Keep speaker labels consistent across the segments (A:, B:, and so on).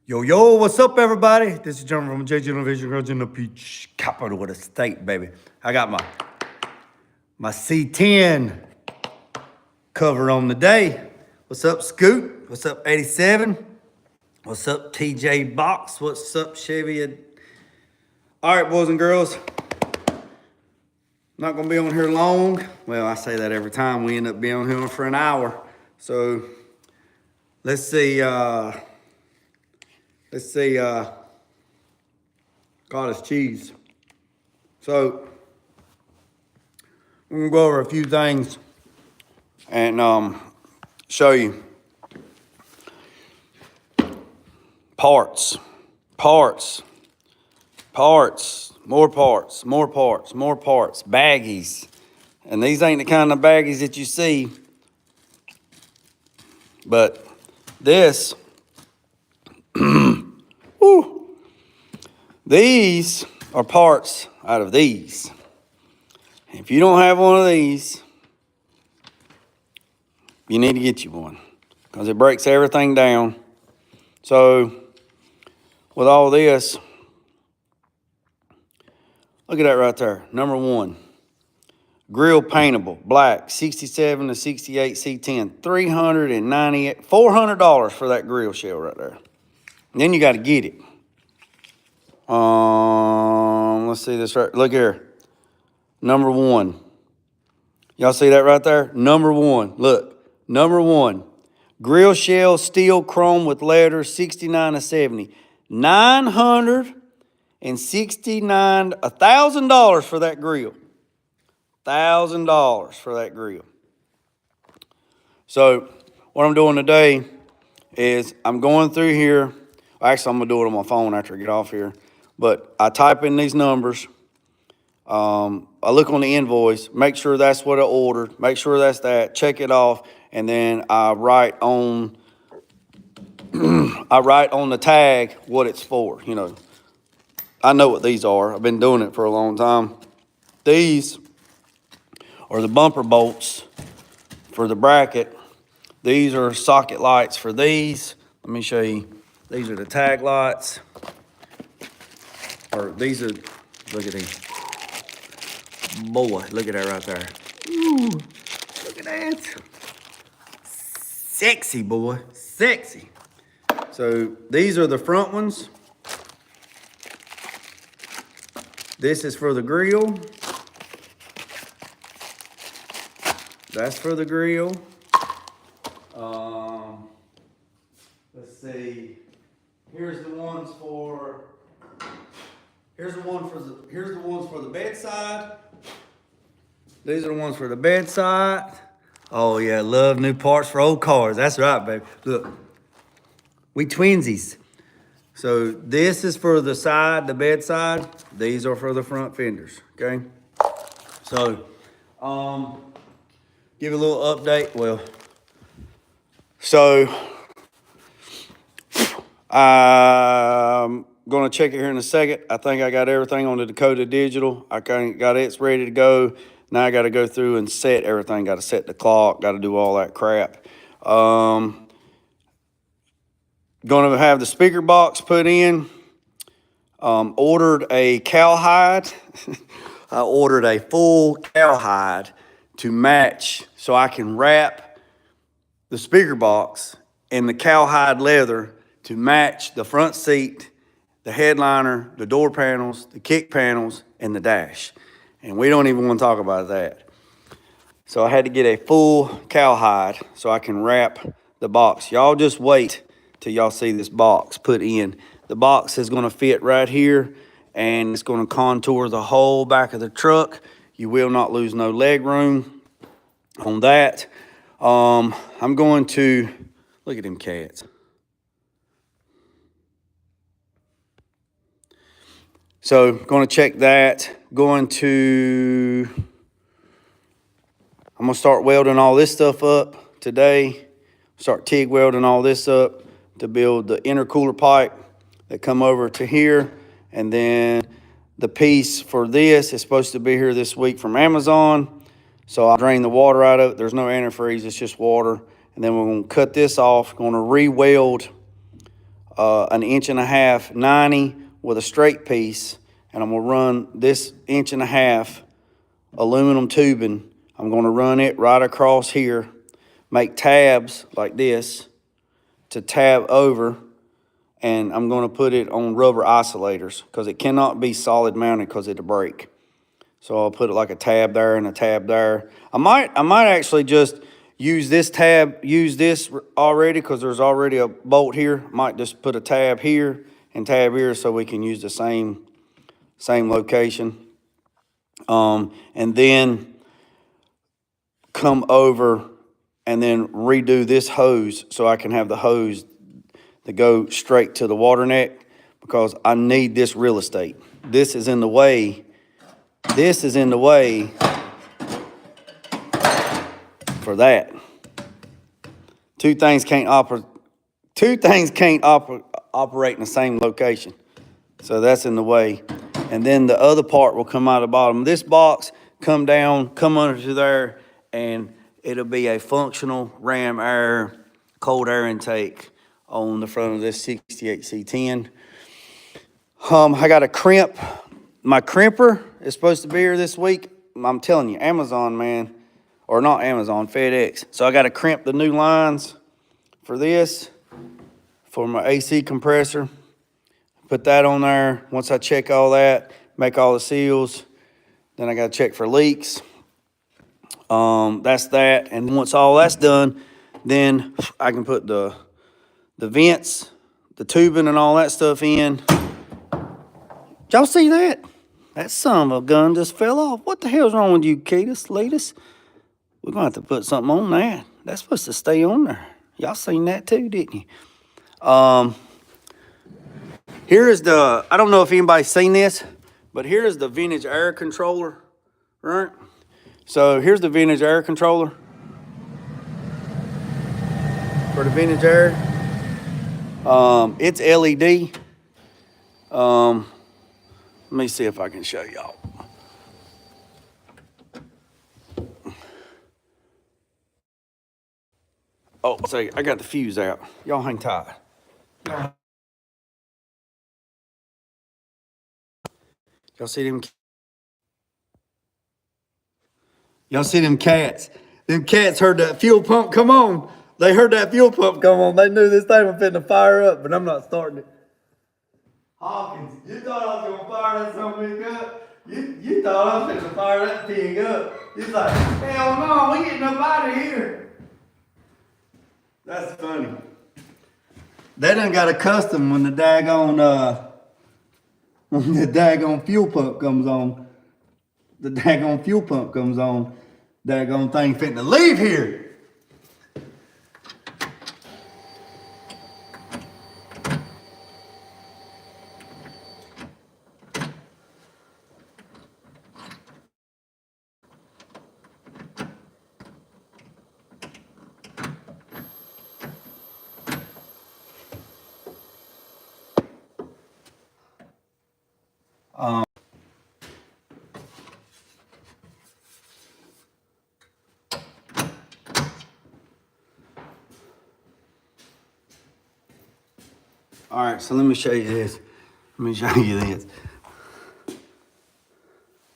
A: Yo, yo, what's up, everybody? This is John from JJ Innovation Garage in the Peach capital of the state, baby. I got my C10 cover on today. What's up, Scoot? What's up, 87? What's up, TJ Box? What's up, Chevy? All right, boys and girls. Not gonna be on here long. Well, I say that every time. We end up being on here for an hour. So let's see. Cottage cheese. So we're gonna go over a few things and show you parts, more parts, baggies. And these ain't the kind of baggies that you see, but this, these are parts out of these. If you don't have one of these, you need to get you one because it breaks everything down. So with all this, look at that right there. Number one, grill paintable, black, 67 to 68 C10, $400 for that grill shell right there. And then you got to get it. Let's see this right. Look here. Number one. Y'all see that right there? Number one. Look. Number one. Grill shell, steel, chrome with letters, 69 to 70. $1,000 for that grill. $1,000 for that grill. So what I'm doing today is I'm going through here. Actually, I'm going to do it on my phone after I get off here. But I type in these numbers. I look on the invoice, make sure that's what I ordered, make sure that's that, check it off, and then I write on the tag what it's for. You know, I know what these are. I've been doing it for a long time. These are the bumper bolts for the bracket. These are socket lights for these. Let me show you. These are the tag lights. Or these are, look at these. Boy, look at that right there. Ooh, look at that. Sexy, boy, sexy. So these are the front ones. This is for the grill. That's for the grill. Let's see. Here's the ones for the bedside. These are the ones for the bedside. Oh yeah, love new parts for old cars. That's right, baby. Look, we twinsies. So this is for the side, the bedside. These are for the front fenders, okay? So, give a little update. Well, so I'm gonna check it here in a second. I think I got everything on the Dakota Digital. I got it's ready to go. Now I got to go through and set everything. Got to set the clock. Got to do all that crap. Going to have the speaker box put in. Ordered a cowhide. I ordered a full cowhide to match so I can wrap the speaker box in the cowhide leather to match the front seat, the headliner, the door panels, the kick panels, and the dash. And we don't even want to talk about that. So I had to get a full cowhide so I can wrap the box. Y'all just wait till y'all see this box put in. The box is going to fit right here, and it's going to contour the whole back of the truck. You will not lose no leg room on that. I'm going to, look at them cats. So going to check that. I'm going to start welding all this stuff up today. Start TIG welding all this up to build the intercooler pipe that come over to here. And then the piece for this is supposed to be here this week from Amazon. So I'll drain the water out of it. There's no antifreeze, it's just water. And then we're going to cut this off, going to re-weld an 1.5 inch 90 with a straight piece, and I'm gonna run this 1.5 inch aluminum tubing. I'm gonna run it right across here, make tabs like this to tab over, and I'm gonna put it on rubber isolators because it cannot be solid mounted because it'll break. So I'll put it like a tab there and a tab there. I might actually just use this already because there's already a bolt here. Might just put a tab here and tab here so we can use the same location. And then come over and then redo this hose so I can have the hose to go straight to the water neck because I need this real estate. This is in the way. This is in the way for that. Two things can't operate in the same location. So that's in the way. And then the other part will come out of the bottom of this box, come down, come under to there, and it'll be a functional ram air, cold air intake on the front of this 68C10. I got a crimp. My crimper is supposed to be here this week. I'm telling you, Amazon, man, or not Amazon, FedEx. So I got to crimp the new lines for this, for my AC compressor. Put that on there. Once I check all that, make all the seals, then I got to check for leaks. That's that. And once all that's done, then I can put the vents, the tubing and all that stuff in. Y'all see that? That son of a gun just fell off. What the hell's wrong with you, Ketus, Letus? We're going to have to put something on that. That's supposed to stay on there. Y'all seen that too, didn't you? Here is the, I don't know if anybody's seen this, but here is the vintage air controller, right? So here's the vintage air controller for the vintage air. It's LED. Let me see if I can show y'all. Oh, sorry, I got the fuse out. Y'all hang tight. Y'all see them? Y'all see them cats? Them cats heard that fuel pump come on. They heard that fuel pump come on. They knew this thing was finna fire up, but I'm not starting it. Hawkins, you thought I was gonna fire that son of a pig up? You thought I was gonna fire that pig up. He's like, hell no, we getting up out of here. That's funny. They done got accustomed when the daggone fuel pump comes on. The daggone fuel pump comes on. Daggone thing fitting to leave here. All right, so let me show you this.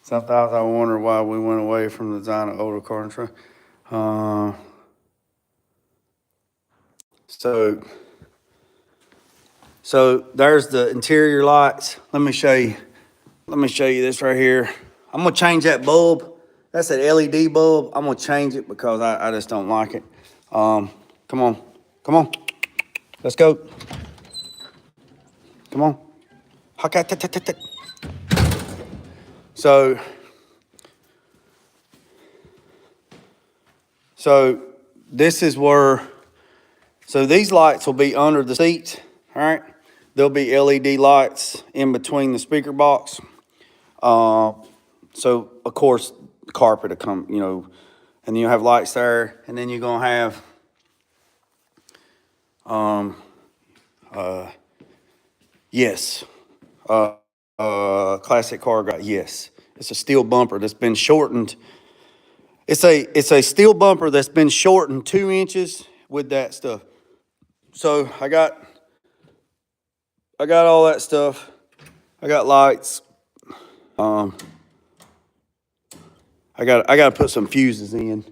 A: Sometimes I wonder why we went away from the design of older car and truck. So there's the interior lights. Let me show you this right here. I'm gonna change that bulb. That's an LED bulb. I'm gonna change it because I just don't like it. Come on. Let's go. Come on. So this is where, so these lights will be under the seat, all right? There'll be LED lights in between the speaker box. So of course, the carpet will come, you know, and then you'll have lights there, and then you're gonna have, yes, classic car guy, yes. It's a steel bumper that's been shortened. It's a steel bumper that's been shortened 2 inches with that stuff. So I got I got all that stuff. I got lights. I got to put some fuses in.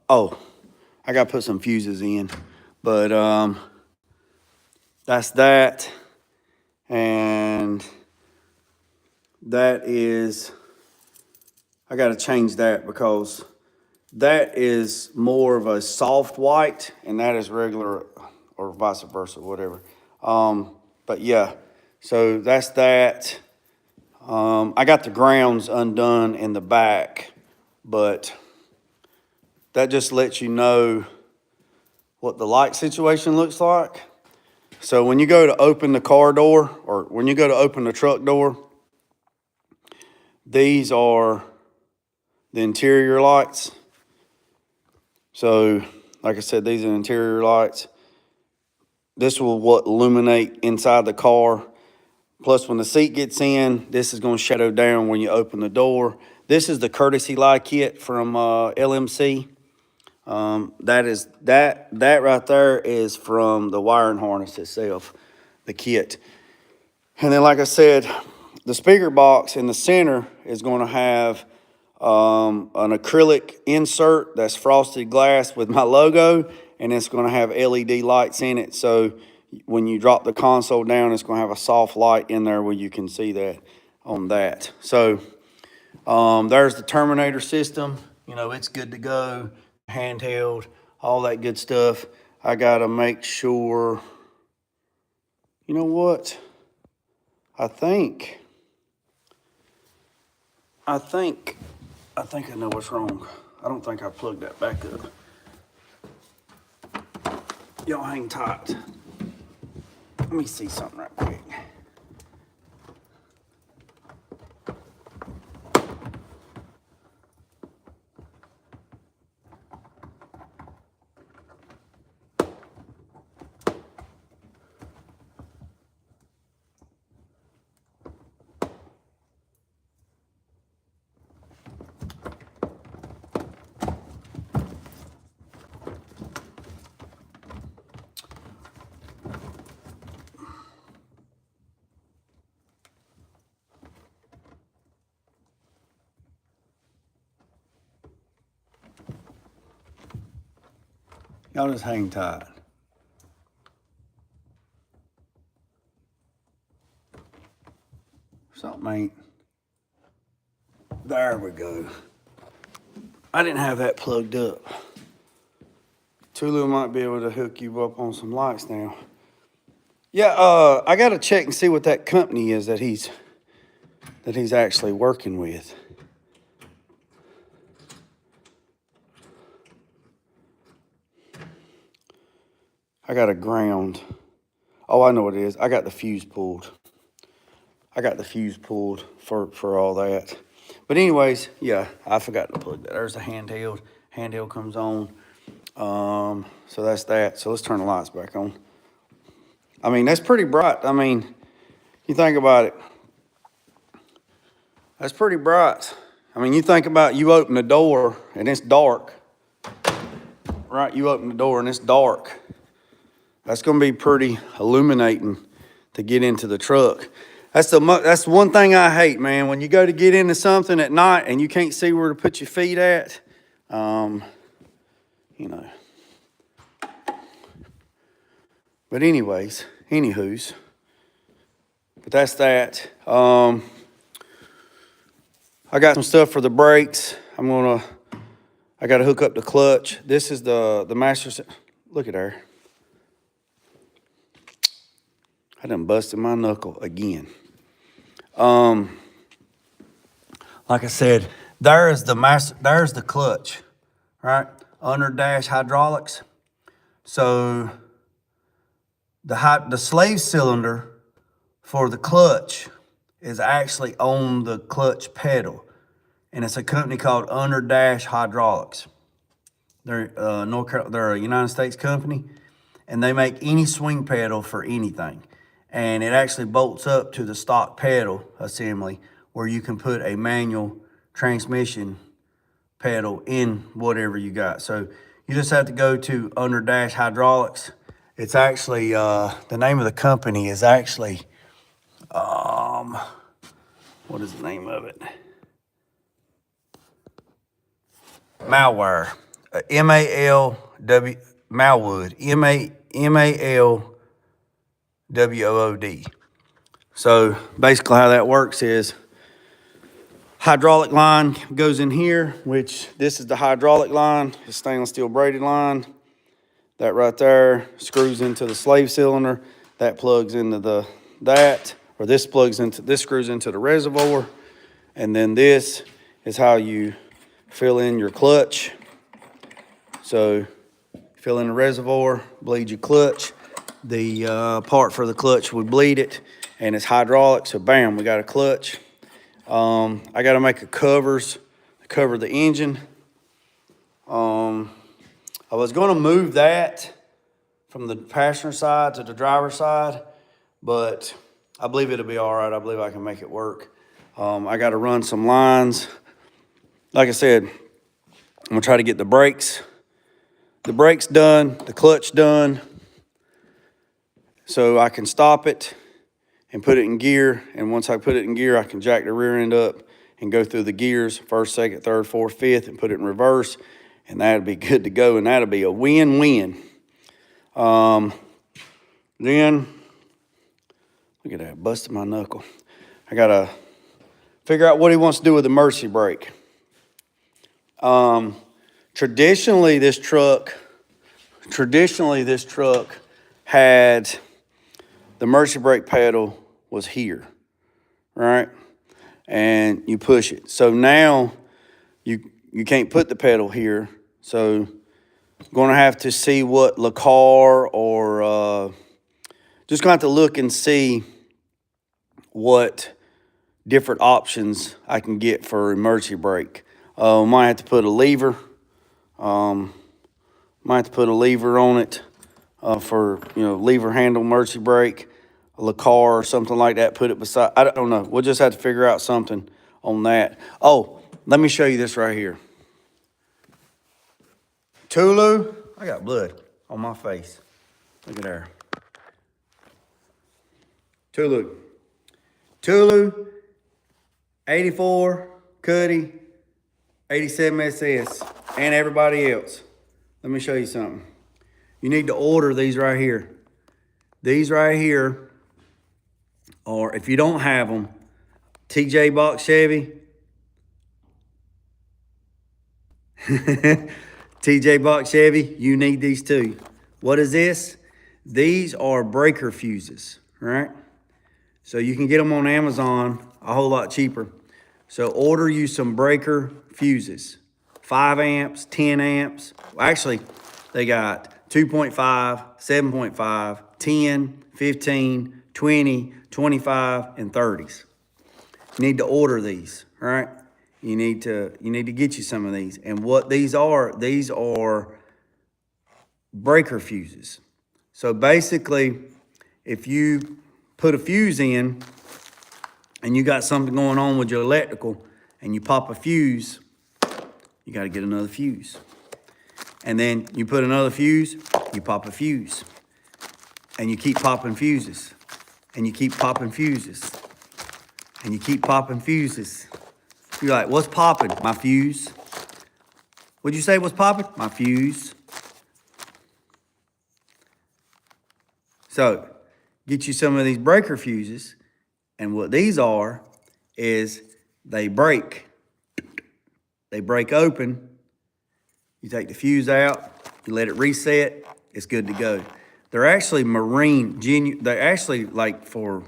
A: Oh, I got to put some fuses in. But that's that. And that is, I got to change that because that is more of a soft white and that is regular, or vice versa, whatever. But yeah, so that's that. I got the grounds undone in the back, but that just lets you know what the light situation looks like. So when you go to open the car door, or when you go to open the truck door, these are the interior lights. So, like I said, these are interior lights. This will what illuminate inside the car. Plus, when the seat gets in, this is going to shadow down when you open the door. This is the courtesy light kit from LMC. That right there is from the wiring harness itself, the kit. And then, like I said, the speaker box in the center is going to have an acrylic insert that's frosted glass with my logo, and it's going to have LED lights in it. So when you drop the console down, it's going to have a soft light in there where you can see that on that. So there's the Terminator system. You know, it's good to go, handheld, all that good stuff. I got to make sure, you know what? I think I know what's wrong. I don't think I plugged that back up. Y'all hang tight. Let me see something right quick. Y'all just hang tight. Something ain't. There we go. I didn't have that plugged up. Tulu might be able to hook you up on some lights now. Yeah, I got to check and see what that company is that he's actually working with. I got a ground. Oh, I know what it is. I got the fuse pulled. For all that. But anyways, yeah, I forgot to plug that. There's the handheld. Handheld comes on. So that's that. So let's turn the lights back on. I mean, that's pretty bright. I mean, you think about it. That's pretty bright. I mean, you think about you open the door and it's dark. Right? You open the door and it's dark. That's going to be pretty illuminating to get into the truck. That's one thing I hate, man. When you go to get into something at night and you can't see where to put your feet at, you know. But anyways, anywho's. But that's that. I got some stuff for the brakes. I got to hook up the clutch. This is the master. Look at her. I done busted my knuckle again. Like I said, there's the clutch, right? Under dash hydraulics. So the slave cylinder for the clutch is actually on the clutch pedal. And it's a company called Under Dash Hydraulics. They're they're a United States company, and they make any swing pedal for anything. And it actually bolts up to the stock pedal assembly where you can put a manual transmission pedal in whatever you got. So you just have to go to Under Dash Hydraulics It's actually, the name of the company is actually, what is the name of it? Malware. M-A-L-W, Malwood. M-A-L-W-O-O-D. So basically how that works is hydraulic line goes in here, which this is the hydraulic line, the stainless steel braided line. That right there screws into the slave cylinder. That plugs into this screws into the reservoir. And then this is how you fill in your clutch. So fill in the reservoir, bleed your clutch. The part for the clutch would bleed it, and it's hydraulic, so bam, we got a clutch. I gotta make a covers to cover the engine. I was gonna move that from the passenger side to the driver's side, but I believe it'll be all right. I believe I can make it work. I gotta run some lines. Like I said, I'm gonna try to get the brakes done, the clutch done, so I can stop it and put it in gear. And once I put it in gear, I can jack the rear end up and go through the gears, first, second, third, fourth, fifth, and put it in reverse. And that'll be good to go, and that'll be a win-win. Then, look at that, busted my knuckle. I gotta figure out what he wants to do with the Mercy brake. Traditionally, this truck had the Mercy brake pedal was here, right? And you push it. So now you can't put the pedal here. So I'm gonna have to see what LaCar or just gonna have to look and see what different options I can get for emergency brake. Might have to put a lever. Might have to put a lever on it for, lever handle emergency brake, a LaCar or something like that. Put it beside. I don't know. We'll just have to figure out something on that. Oh, let me show you this right here. Tulu. I got blood on my face. Look at there. Tulu, 84, Cuddy, 87 SS, and everybody else. Let me show you something. You need to order these right here. These right here, or if you don't have them, TJ Box Chevy, TJ Box Chevy, you need these too. What is this? These are breaker fuses, right? So you can get them on Amazon a whole lot cheaper. So order you some breaker fuses. 5 amps, 10 amps. Actually, they got 2.5, 7.5, 10, 15, 20, 25, and 30s. You need to order these, right? You need to get you some of these. And what these are breaker fuses. So basically, if you put a fuse in and you got something going on with your electrical and you pop a fuse, you got to get another fuse. And then you put another fuse, you pop a fuse. And you keep popping fuses. And you keep popping fuses. And you keep popping fuses. You're like, what's popping? My fuse. What'd you say was popping? My fuse. So, get you some of these breaker fuses, and what these are is they break. They break open. You take the fuse out, you let it reset, it's good to go. They're actually they're actually like for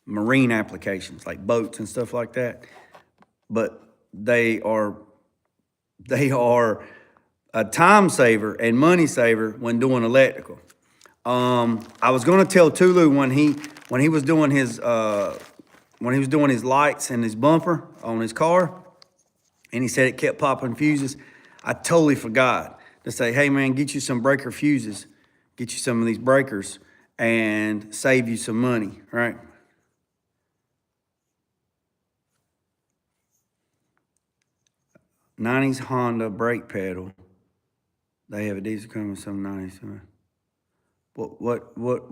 A: marine applications, like boats and stuff like that. But they are a time saver and money saver when doing electrical. I was gonna tell Tulu when he was doing his lights and his bumper on his car, and he said it kept popping fuses. I totally forgot to say, hey man, get you some breaker fuses, get you some of these breakers, and save you some money, right? '90s Honda brake pedal. They have a diesel coming with some '90s. what,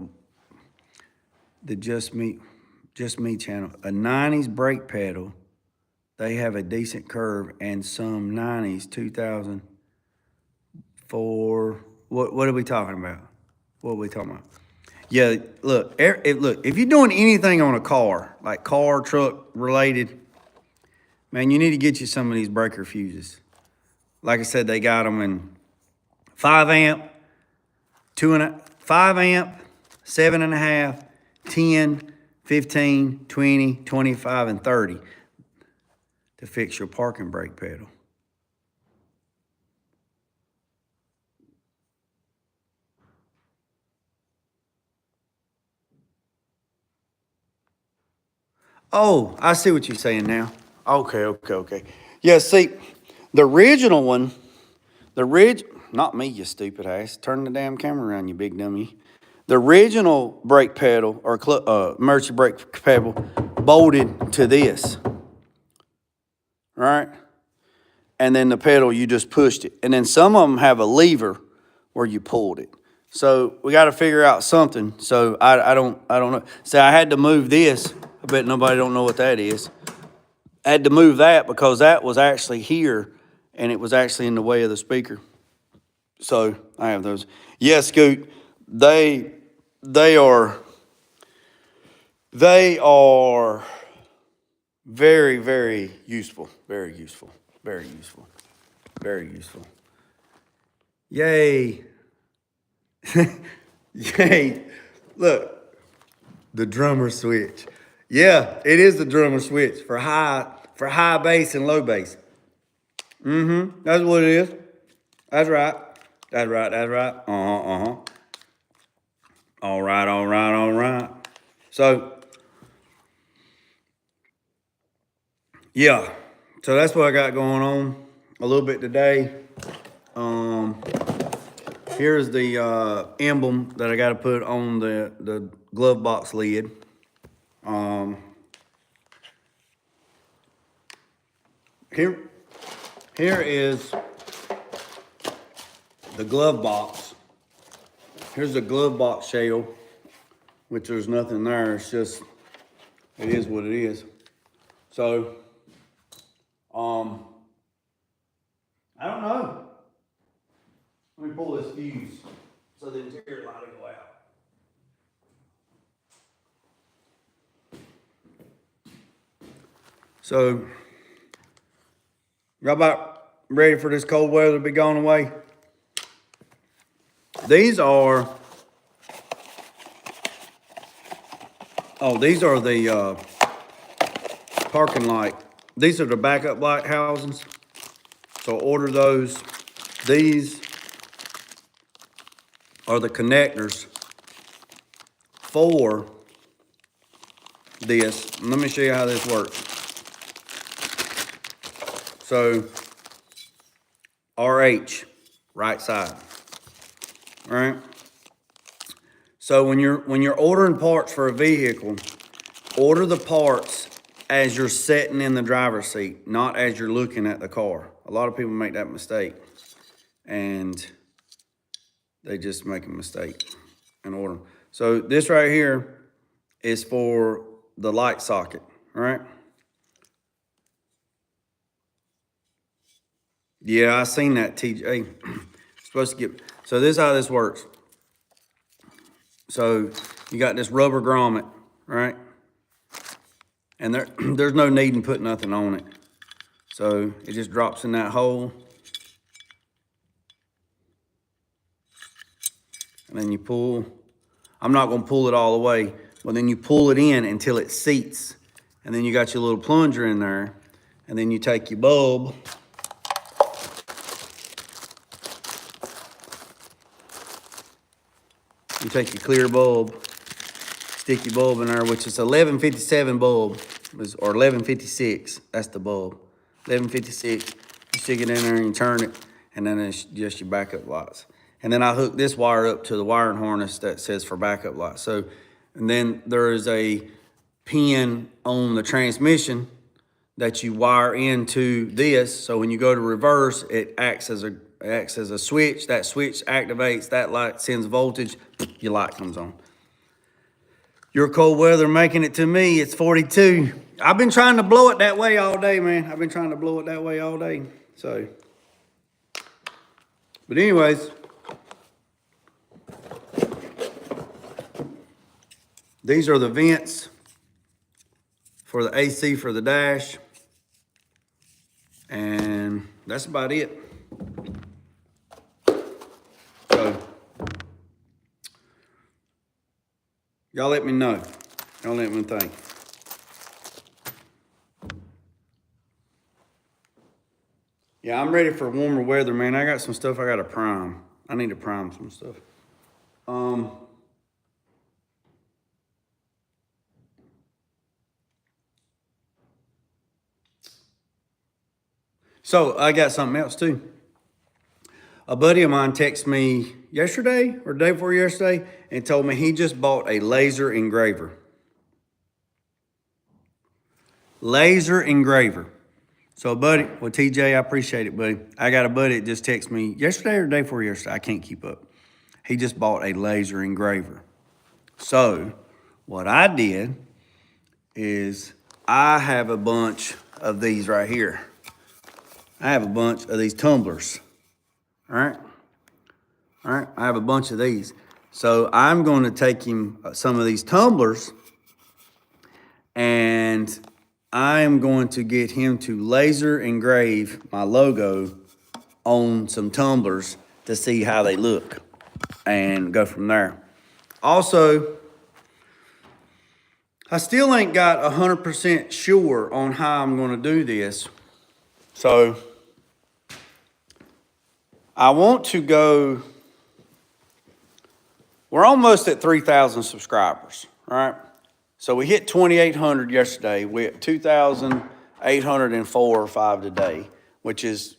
A: the Just Me channel, a 90s brake pedal, they have a decent curve, and some 90s, 2004, what are we talking about? What are we talking about? Yeah, look, if you're doing anything on a car, like car, truck related, man, you need to get you some of these breaker fuses. Like I said, they got them in 5 amp, 5 amp, 7.5, 10, 15, 20, 25, and 30 to fix your parking brake pedal. Oh, I see what you're saying now. Okay. Yeah, see, the original one, not me, you stupid ass. Turn the damn camera around, you big dummy. The original brake pedal, or emergency brake pedal, bolted to this, right? And then the pedal, you just pushed it. And then some of them have a lever where you pulled it. So we got to figure out something. So I don't know. See, I had to move this. I bet nobody don't know what that is. I had to move that because that was actually here, and it was actually in the way of the speaker. So I have those. Yeah, Scoot, they are very, very useful. Very useful. Very useful. Very useful. Yay. Yay. Look, the drummer switch. Yeah, it is the drummer switch for high bass and low bass. That's what it is. That's right. All right. So, yeah. So that's what I got going on a little bit today. Here's the emblem that I got to put on the glove box lid. Here is the glove box. Here's the glove box shell, which there's nothing there. It's just, it is what it is. So, I don't know. Let me pull this fuse so the interior light will go out. So, y'all about ready for this cold weather to be gone away? These are the parking light. These are the backup light housings. So order those. These are the connectors for this. Let me show you how this works. So RH, right side. All right. So when you're ordering parts for a vehicle, order the parts as you're sitting in the driver's seat, not as you're looking at the car. A lot of people make that mistake, and they just make a mistake and order them. So this right here is for the light socket, all right? Yeah, I seen that, TJ. Supposed to get, so this is how this works. So you got this rubber grommet, right? And there's no need in putting nothing on it. So it just drops in that hole. And then you pull. I'm not gonna pull it all the way, but then you pull it in until it seats. And then you got your little plunger in there. And then you take your bulb. You take your clear bulb, stick your bulb in there, which is 1157 bulb, or 1156, that's the bulb. 1156, you stick it in there and you turn it, and then it's just your backup lights. And then I hook this wire up to the wiring harness that says for backup lights. So, and then there is a pin on the transmission that you wire into this, so when you go to reverse, it acts as acts as a switch. That switch activates, that light sends voltage, your light comes on. Your cold weather making it to me, it's 42. I've been trying to blow it that way all day, man. I've been trying to blow it that way all day, so. But anyways, these are the vents for the AC for the dash. And that's about it. So, y'all let me know. Y'all let me think. Yeah, I'm ready for warmer weather, man. I got some stuff I got to prime. I need to prime some stuff. So I got something else too. A buddy of mine texted me yesterday or the day before yesterday and told me he just bought a laser engraver. Laser engraver. So buddy, well TJ, I appreciate it, buddy. I got a buddy that just texted me yesterday or the day before yesterday. I can't keep up. He just bought a laser engraver. So what I did is I have a bunch of these right here. I have a bunch of these tumblers. All right, I have a bunch of these. So I'm going to take him some of these tumblers and I'm going to get him to laser engrave my logo on some tumblers to see how they look and go from there. Also, I still ain't got 100% sure on how I'm going to do this. So I want to go, we're almost at 3,000 subscribers, right? So we hit 2,800 yesterday. We're at 2,804 or 5 today, which is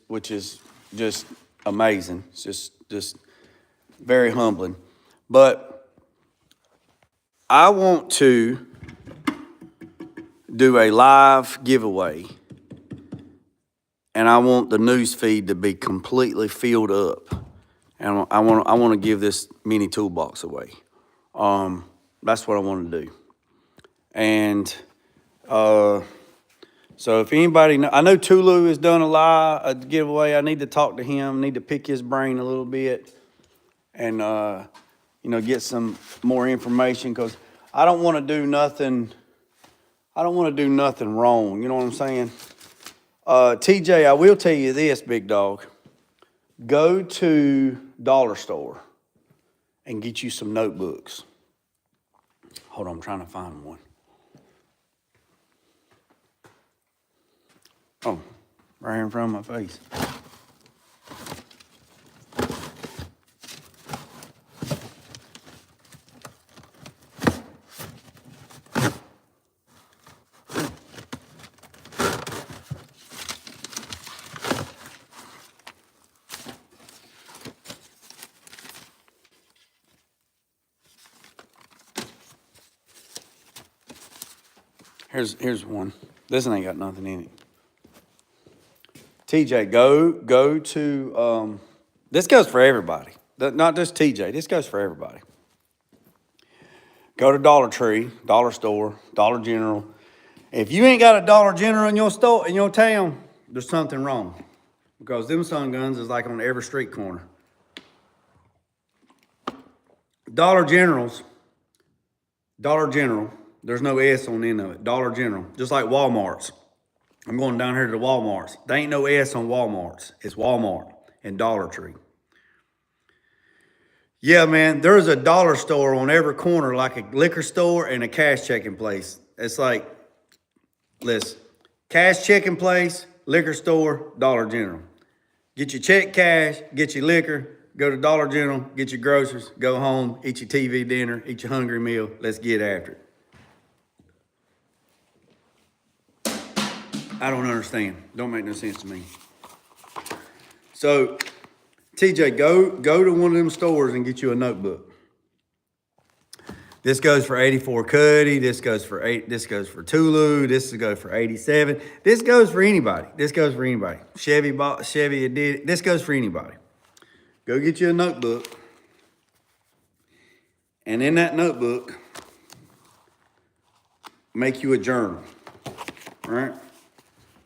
A: just amazing. It's just very humbling. But I want to do a live giveaway. And I want the news feed to be completely filled up. And I want to give this mini toolbox away. That's what I want to do. And so if anybody I know Tulu has done a giveaway. I need to talk to him, need to pick his brain a little bit and, get some more information because I don't want to do nothing. I don't want to do nothing wrong. You know what I'm saying? TJ, I will tell you this, big dog. Go to Dollar Store and get you some notebooks. Hold on, I'm trying to find one. Oh, right here in front of my face. Here's one. This one ain't got nothing in it. TJ, go to, this goes for everybody. Not just TJ, this goes for everybody. Go to Dollar Tree, Dollar Store, Dollar General. If you ain't got a Dollar General in your store, in your town, there's something wrong. Because them sun guns is like on every street corner. Dollar General, there's no S on the end of it. Dollar General, just like Walmart's. I'm going down here to the Walmart's. There ain't no S on Walmart's. It's Walmart and Dollar Tree. Yeah, man, there's a dollar store on every corner, like a liquor store and a cash checking place. It's like, listen, cash checking place, liquor store, Dollar General. Get your check cash, get your liquor, go to Dollar General, get your groceries, go home, eat your TV dinner, eat your hungry meal. Let's get after it. I don't understand. Don't make no sense to me. So, TJ, go to one of them stores and get you a notebook. This goes for 84 Cuddy. This goes for Tulu. This goes for 87. This goes for anybody. Chevy did. This goes for anybody. go get you a notebook. And in that notebook, make you a journal, all right?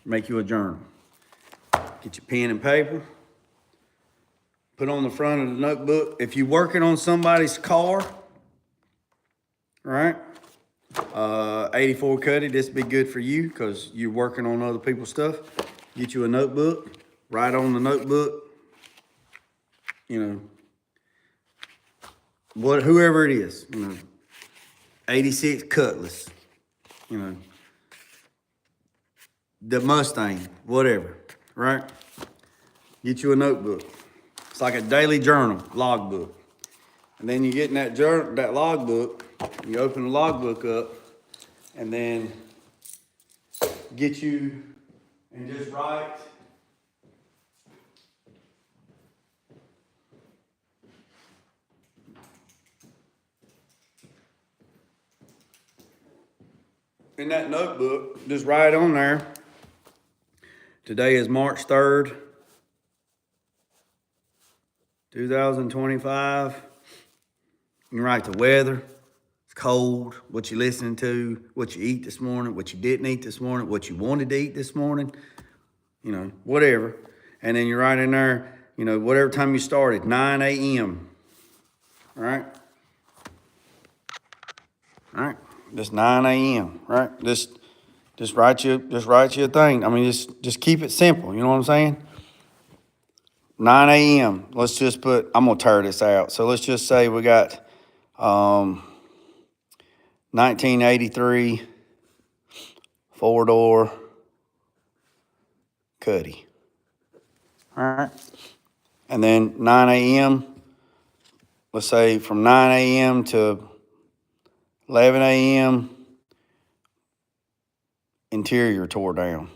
A: Make you a journal. Get your pen and paper. Put on the front of the notebook. If you're working on somebody's car, all right? 84 Cuddy, this would be good for you because you're working on other people's stuff. Get you a notebook. Write on the notebook, whoever it is, 86 Cutlass, the Mustang, whatever, right? Get you a notebook. It's like a daily journal, logbook. And then you get in that logbook, you open the logbook up, and then get you and just write. In that notebook, just write on there, today is March 3rd, 2025. You can write the weather, it's cold, what you listening to, what you eat this morning, what you didn't eat this morning, what you wanted to eat this morning, whatever. And then you write in there, whatever time you started, 9 a.m. All right? All right, just 9 a.m., right? Just write you a thing. I mean, just keep it simple, you know what I'm saying? 9 a.m. Let's just put, I'm gonna tear this out. So let's just say we got 1983 4-door Cuddy. All right. And then 9 a.m., let's say from 9 a.m. to 11 a.m., interior tore down.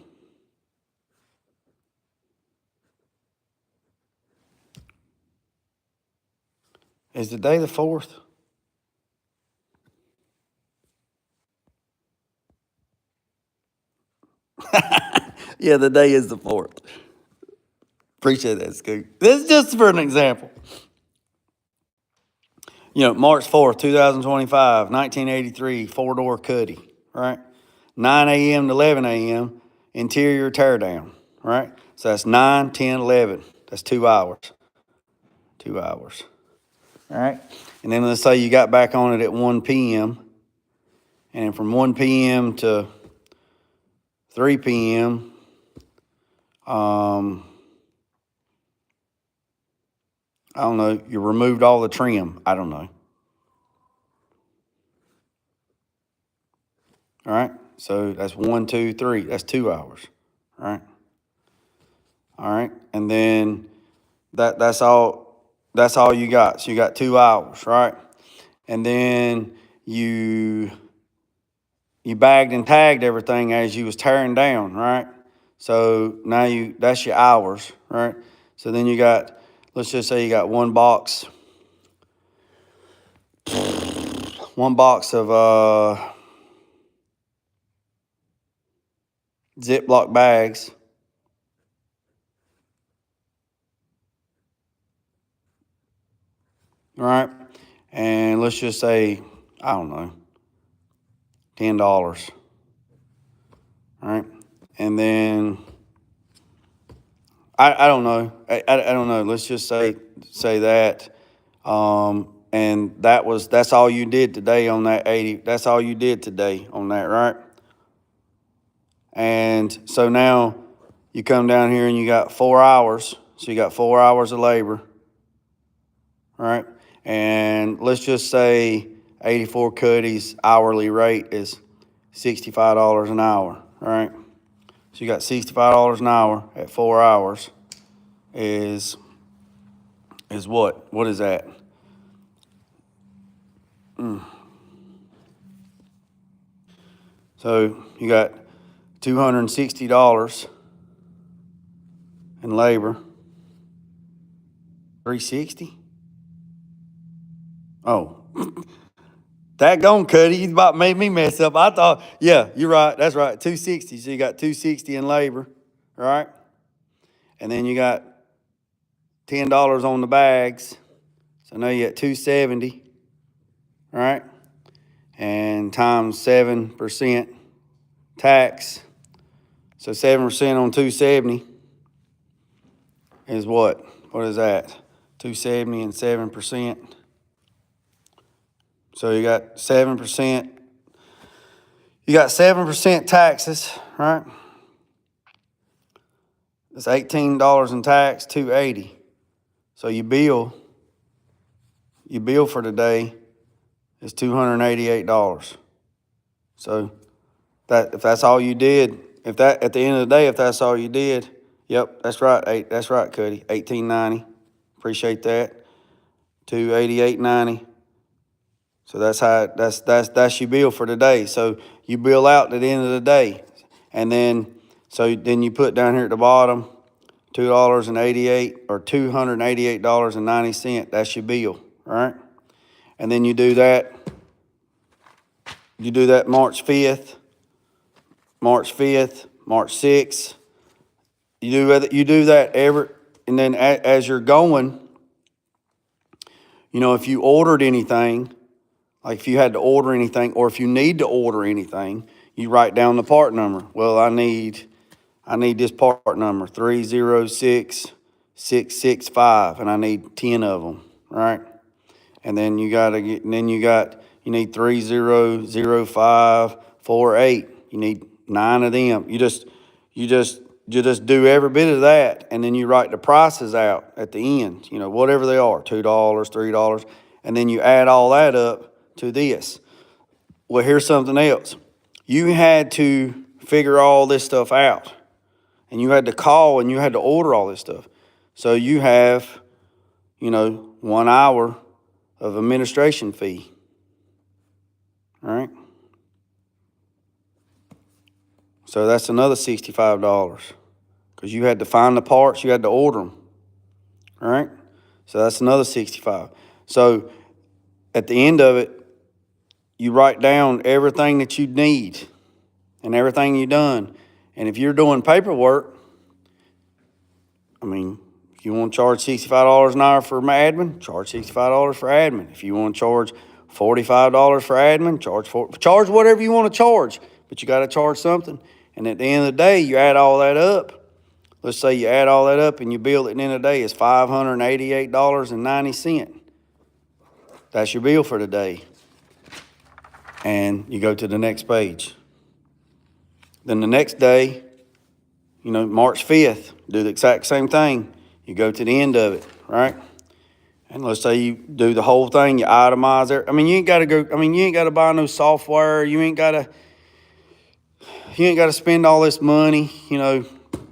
A: Is the day the 4th? Yeah, the day is the 4th. Appreciate that, Scoot. This is just for an example. March 4th, 2025, 1983, 4-door Cuddy, right? 9 a.m. to 11 a.m., interior tear down, right? So that's 9, 10, 11. That's 2 hours. 2 hours, all right? And then let's say you got back on it at 1 p.m., and then from 1 p.m. to 3 p.m., I don't know, you removed all the trim. I don't know. All right, so that's 1, 2, 3. That's 2 hours, all right? All right, and then that's all you got. So you got 2 hours, right? And then you bagged and tagged everything as you was tearing down, right? So now that's your hours, right? So then you got, let's just say you got one box of Ziploc bags. All right, and let's just say, I don't know, $10. All right, and then I don't know. I don't know. Let's just say that, and that's all you did today on that 80. That's all you did today on that, right? And so now you come down here and you got 4 hours. So you got 4 hours of labor, all right? And let's just say 84 Cuddy's hourly rate is $65 an hour, all right? So you got $65 an hour at 4 hours is what? What is that? So you got $260 in labor. 360? Oh. That gone, Cuddy. You about made me mess up. I thought, yeah, you're right. That's right. 260. So you got 260 in labor, right? And then you got $10 on the bags. So now you got $270, right? And times 7% tax. So 7% on 270 is what? What is that? 270 and 7%. So you got 7%. You got 7% taxes, right? It's $18 in tax, $280. So your bill for today is $288. So that if that's all you did, if that at the end of the day, if that's all you did, yep, that's right. That's right, Cuddy. $18.90. Appreciate that. $288.90. So that's your bill for today. So you bill out at the end of the day, and then you put down here at the bottom $2.88 or $288.90. That's your bill, right? And then you do that. You do that March 5th, March 6th. You do that and then as you're going, if you ordered anything, like if you had to order anything, or if you need to order anything, you write down the part number. Well, I need this part number, 306665, and I need 10 of them, right? And then you need 300548. You need 9 of them. You just do every bit of that, and then you write the prices out at the end, whatever they are, $2, $3, and then you add all that up to this. Well, here's something else. You had to figure all this stuff out, and you had to call and you had to order all this stuff. So you have, 1 hour of administration fee, all right? So that's another $65 because you had to find the parts, you had to order them, all right? So that's another $65. So at the end of it, you write down everything that you need and everything you've done. And if you're doing paperwork, if you want to charge $65 an hour for admin, charge $65 for admin. If you want to charge $45 for admin, charge whatever you want to charge, but you got to charge something. And at the end of the day, you add all that up. Let's say you add all that up and your bill at the end of the day is $588.90. That's your bill for the day. And you go to the next page. Then the next day, March 5th, do the exact same thing. You go to the end of it, right? And let's say you do the whole thing, you itemize it. You ain't got to buy no software. You ain't got to spend all this money,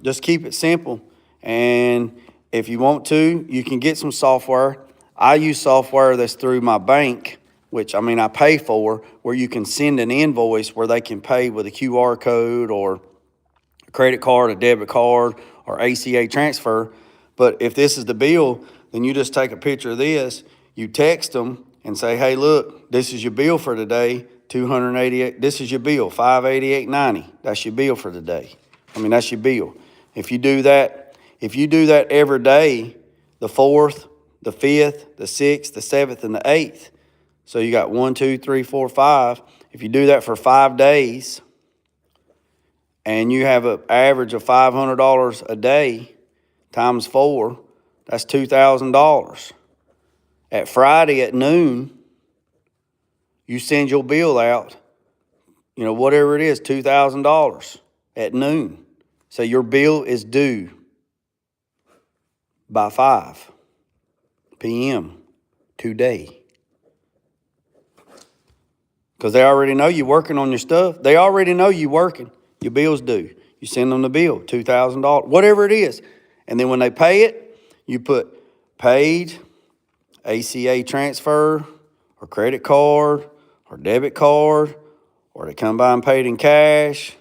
A: just keep it simple. And if you want to, you can get some software. I use software that's through my bank, which I pay for, where you can send an invoice where they can pay with a QR code or a credit card, a debit card, or ACA transfer. But if this is the bill, then you just take a picture of this, you text them and say, hey, look, this is your bill for today, $288. This is your bill, $588.90. That's your bill for today. That's your bill. If you do that every day, the 4th, the 5th, the 6th, the 7th, and the 8th. So you got 1, 2, 3, 4, 5. If you do that for 5 days, and you have an average of $500 a day times 4, that's $2,000. At Friday at noon, you send your bill out, whatever it is, $2,000 at noon. So your bill is due by 5 p.m. today. Because they already know you're working on your stuff. They already know you're working. Your bill's due. You send them the bill, $2,000, whatever it is. And then when they pay it, you put paid, ACA transfer, or credit card, or debit card, or they come by and paid in cash,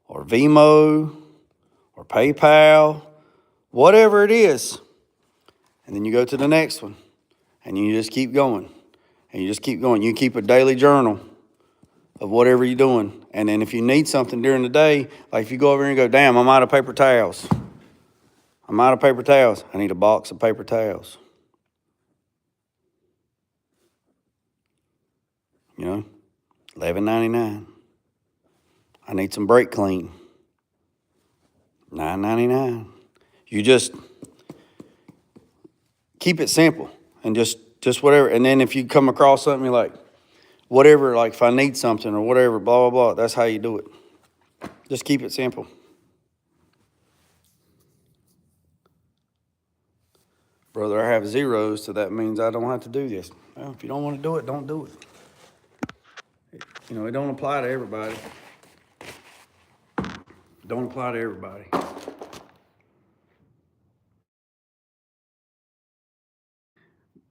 A: or Venmo, or PayPal, whatever it is. And then you go to the next one, and you just keep going. And you just keep going. You keep a daily journal of whatever you're doing. And then if you need something during the day, like if you go over here and go, damn, I'm out of paper towels. I'm out of paper towels. I need a box of paper towels. You know, $11.99. I need some brake clean. $9.99. You just keep it simple and just whatever. And then if you come across something, you're like, whatever, like if I need something or whatever, blah, blah, blah, that's how you do it. Just keep it simple. Brother, I have zeros, so that means I don't have to do this. Well, if you don't want to do it, don't do it. You know, it don't apply to everybody. Don't apply to everybody.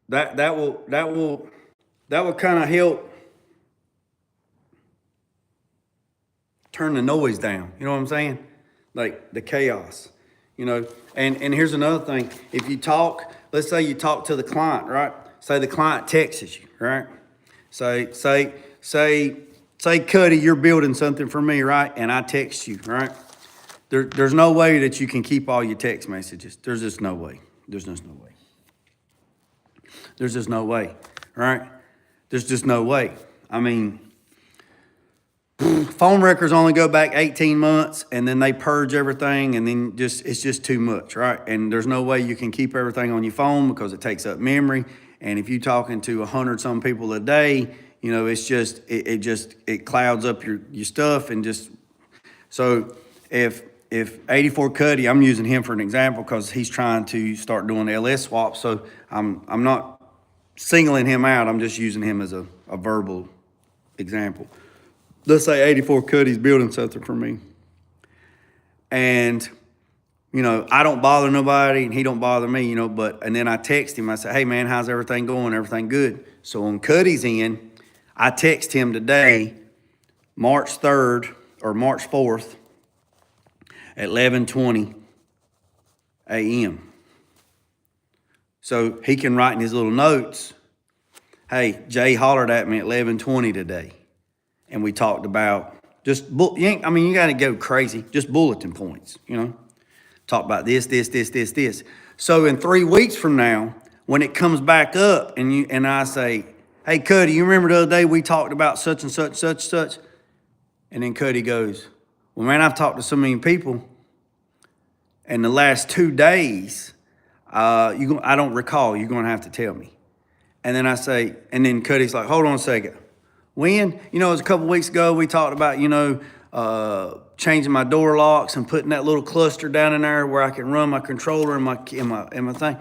A: That will kind of help turn the noise down. You know what I'm saying? Like the chaos. You know, and here's another thing. If you talk, let's say you talk to the client, right? Say the client texts you, right? Say, Cuddy, you're building something for me, right? And I text you, right? There's no way that you can keep all your text messages. There's just no way. There's just no way. There's just no way, right? There's just no way. I mean, phone records only go back 18 months and then they purge everything and then it's just too much, right? And there's no way you can keep everything on your phone because it takes up memory. And if you're talking to 100 some people a day, you know, it's just, it clouds up your stuff and just, so if 84 Cuddy, I'm using him for an example because he's trying to start doing LS swaps. So I'm not singling him out. I'm just using him as a verbal example. Let's say 84 Cuddy's building something for me. And, you know, I don't bother nobody and he don't bother me, you know, and then I text him. I say, hey man, how's everything going? Everything good? So on Cuddy's end, I text him today, March 3rd or March 4th at 11:20 a.m. So he can write in his little notes, hey, Jay hollered at me at 11:20 today. And we talked about just, you got to go crazy, just bulletin points, you know. Talk about this. So in 3 weeks from now, when it comes back up and I say, hey, Cuddy, you remember the other day we talked about such and such? And then Cuddy goes, well, man, I've talked to so many people. And the last 2 days, I don't recall. You're going to have to tell me. And then I say, and then Cuddy's like, hold on a second. When? You know, it was a couple weeks ago, we talked about, you know, changing my door locks and putting that little cluster down in there where I can run my controller and my thing.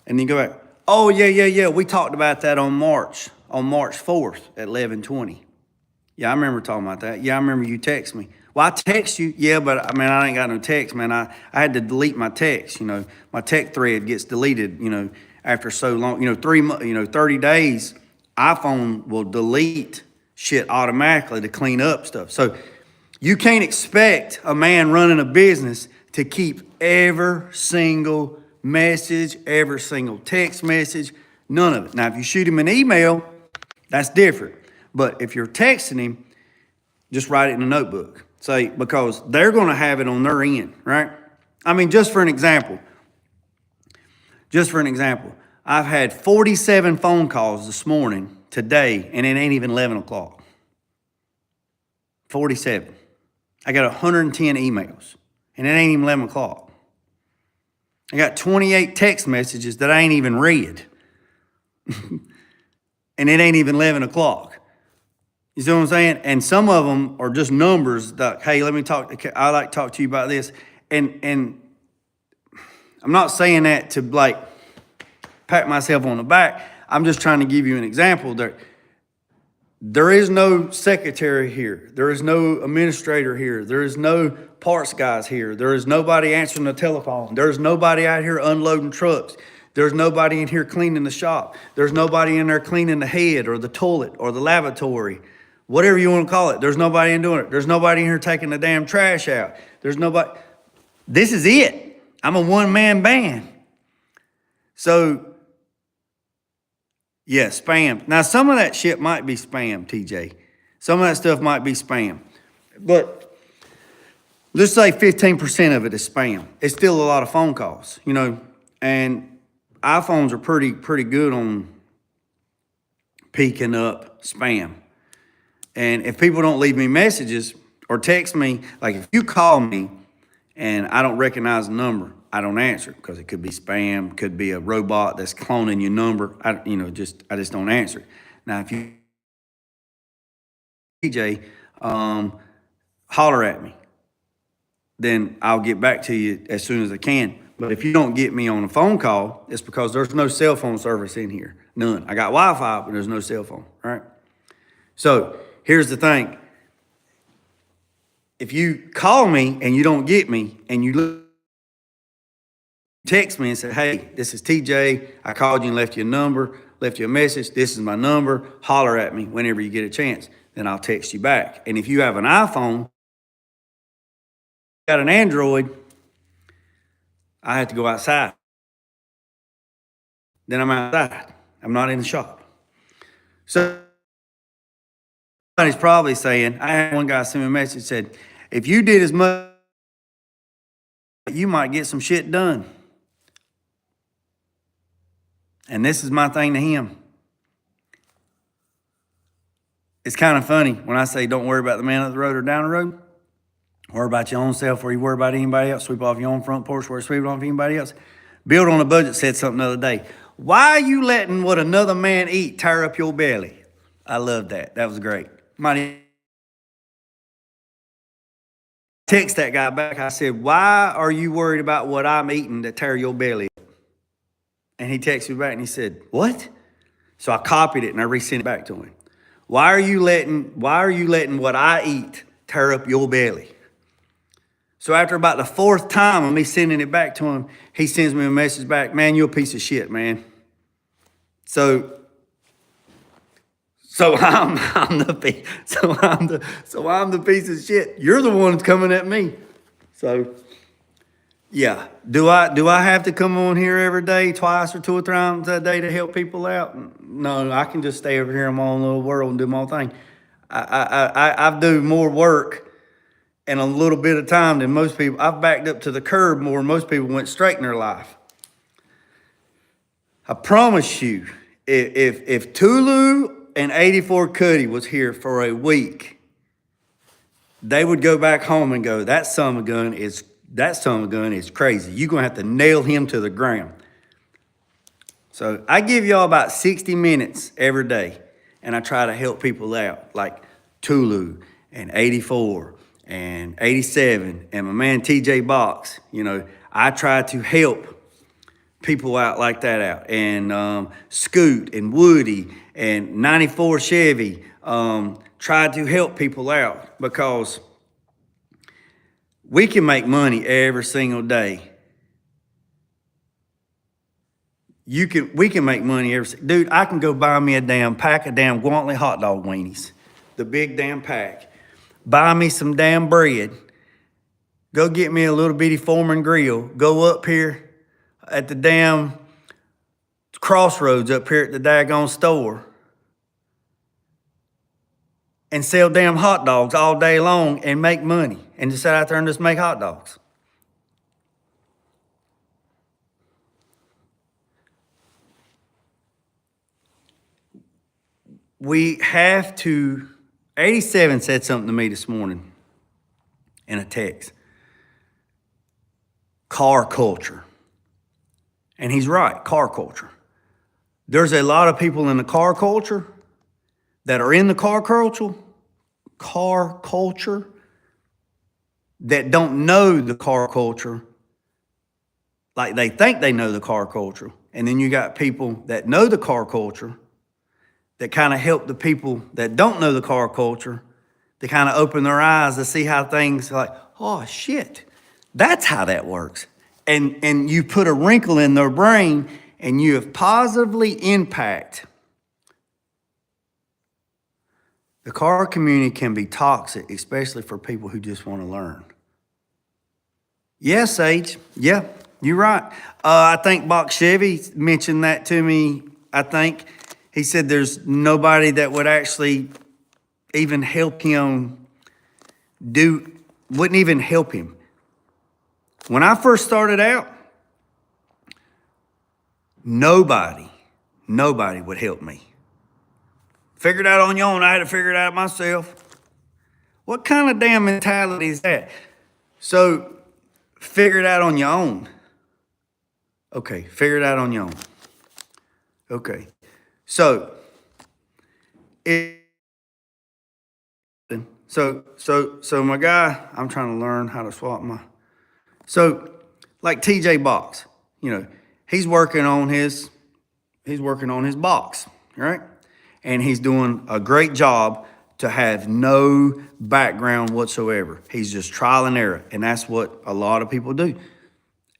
A: And then go back, oh, yeah. We talked about that on March 4th at 11:20. Yeah, I remember talking about that. Yeah, I remember you text me. Well, I text you. Yeah, but I mean, I ain't got no text, man. I had to delete my text, you know. My tech thread gets deleted, you know, after so long, you know, 30 days, iPhone will delete shit automatically to clean up stuff. So you can't expect a man running a business to keep every single message, every single text message, none of it. Now, if you shoot him an email, that's different. But if you're texting him, just write it in a notebook. Say, because they're going to have it on their end, right? I mean, just for an example, I've had 47 phone calls this morning, today, and it ain't even 11 o'clock. 47. I got 110 emails, and it ain't even 11 o'clock. I got 28 text messages that I ain't even read, and it ain't even 11 o'clock. You see what I'm saying? And some of them are just numbers that, hey, I'd like to talk to you about this. And I'm not saying that to like pat myself on the back. I'm just trying to give you an example. There is no secretary here. There is no administrator here. There is no parts guys here. There is nobody answering the telephone. There's nobody out here unloading trucks. There's nobody in here cleaning the shop. There's nobody in there cleaning the head or the toilet or the lavatory. Whatever you want to call it. There's nobody in doing it. There's nobody in here taking the damn trash out. There's nobody. This is it. I'm a one-man band. So, yeah, spam. Now, some of that shit might be spam, TJ. Some of that stuff might be spam. But let's say 15% of it is spam. It's still a lot of phone calls, you know, and iPhones are pretty good on picking up spam. And if people don't leave me messages or text me, like if you call me and I don't recognize the number, I don't answer because it could be spam, could be a robot that's cloning your number. I just don't answer it. Now, if you DJ, holler at me, then I'll get back to you as soon as I can. But if you don't get me on a phone call, it's because there's no cell phone service in here. None. I got Wi-Fi, but there's no cell phone, right? So here's the thing. If you call me and you don't get me and you text me and say, hey, this is TJ. I called you and left you a number, left you a message. This is my number. Holler at me whenever you get a chance. Then I'll text you back. And if you have an iPhone, got an Android, I have to go outside. Then I'm outside. I'm not in the shop. So somebody's probably saying, I had one guy send me a message said, if you did as much, you might get some shit done. And this is my thing to him. It's kind of funny when I say don't worry about the man up the road or down the road. Worry about your own self before you worry about anybody else. Sweep off your own front porch before you sweep off anybody else. Build on a Budget said something the other day. Why are you letting what another man eat tear up your belly? I love that. That was great. Might text that guy back. I said, why are you worried about what I'm eating to tear your belly up? And he texted me back and he said, what? So I copied it and I resent it back to him. Why are you letting what I eat tear up your belly? So after about the fourth time of me sending it back to him, he sends me a message back, man, you're a piece of shit, man. So I'm the piece of shit. You're the one that's coming at me. So yeah, do I have to come on here every day, twice or 2 or 3 times a day to help people out? No, I can just stay over here in my own little world and do my own thing. I do more work in a little bit of time than most people. I've backed up to the curb more than most people went straight in their life. I promise you, if Tulu and 84 Cuddy was here for a week, they would go back home and go, that son of a gun is crazy. You're gonna have to nail him to the ground. So I give y'all about 60 minutes every day, and I try to help people out, like Tulu and 84 and 87 and my man TJ Box. You know, I try to help people out like that out. And Scoot and Woody and 94 Chevy try to help people out because we can make money every single day. We can make money dude, I can go buy me a damn pack of damn Gwantly hot dog weenies, the big damn pack. Buy me some damn bread. Go get me a little bitty Foreman grill. Go up here at the damn crossroads up here at the daggone store and sell damn hot dogs all day long and make money and just sit out there and just make hot dogs. We have to, 87 said something to me this morning in a text. Car culture. And he's right, car culture. There's a lot of people in the car culture that are in the car culture that don't know the car culture like they think they know the car culture. And then you got people that know the car culture that kind of help the people that don't know the car culture to kind of open their eyes to see how things like, oh shit, that's how that works. And you put a wrinkle in their brain and you have positively impact. The car community can be toxic, especially for people who just want to learn. Yes, Sage. Yeah, you're right. I think Box Chevy mentioned that to me. I think he said there's nobody that would actually even help him do wouldn't even help him. When I first started out, nobody would help me. Figure it out on your own. I had to figure it out myself. What kind of damn mentality is that? So, figure it out on your own. Okay, figure it out on your own. Okay. So, so my guy, I'm trying to learn how to swap my. So, like TJ Box, he's working on his box, right? And he's doing a great job to have no background whatsoever. He's just trial and error, and that's what a lot of people do.